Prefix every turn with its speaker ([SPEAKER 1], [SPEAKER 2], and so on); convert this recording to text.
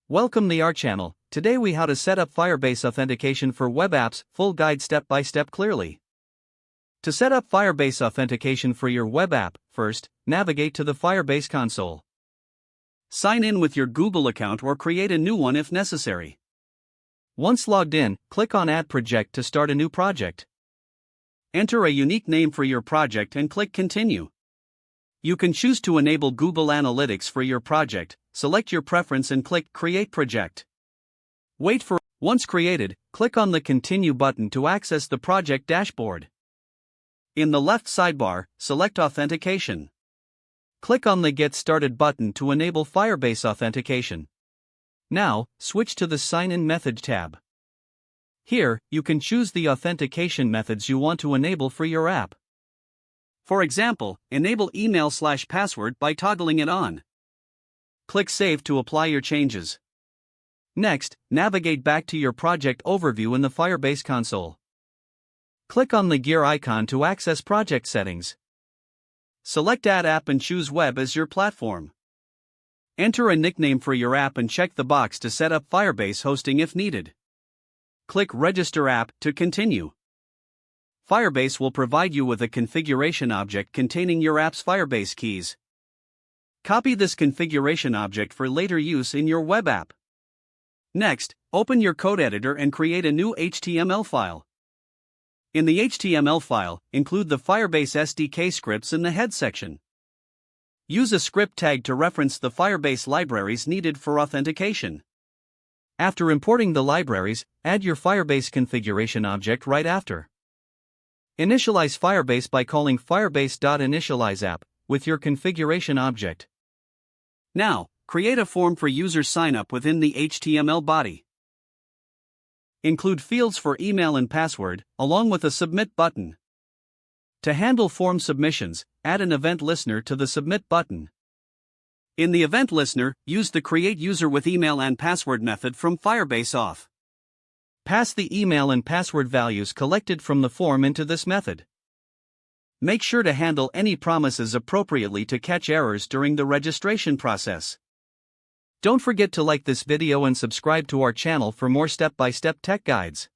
[SPEAKER 1] Welcome to our channel. Today we how to set up Firebase Authentication for web apps, full guide step by step clearly. To set up Firebase Authentication for your web app, first, navigate to the Firebase console. Sign in with your Google account or create a new one if necessary. Once logged in, click on Add Project to start a new project. Enter a unique name for your project and click Continue. You can choose to enable Google Analytics for your project, select your preference and click Create Project. Once created, click on the Continue button to access the project dashboard. In the left sidebar, select Authentication. Click on the Get Started button to enable Firebase Authentication. Now, switch to the Sign In Method tab. Here, you can choose the authentication methods you want to enable for your app. For example, enable email/password by toggling it on. Click Save to apply your changes. Next, navigate back to your project overview in the Firebase console. Click on the gear icon to access project settings. Select Add App and choose Web as your platform. Enter a nickname for your app and check the box to set up Firebase hosting if needed. Click Register App to continue. Firebase will provide you with a configuration object containing your app's Firebase keys. Copy this configuration object for later use in your web app. Next, open your code editor and create a new HTML file. In the HTML file, include the Firebase SDK scripts in the head section. Use a script tag to reference the Firebase libraries needed for authentication. After importing the libraries, add your Firebase configuration object right after. Initialize Firebase by calling firebase.initializeApp with your configuration object. Now, create a form for user sign-up within the HTML body. Include fields for email and password, along with a Submit button. To handle form submissions, add an event listener to the Submit button. In the event listener, use the Create User with Email and Password method from Firebase Auth. Pass the email and password values collected from the form into this method. Make sure to handle any promises appropriately to catch errors during the registration process. Don't forget to like this video and subscribe to our channel for more step-by-step tech guides.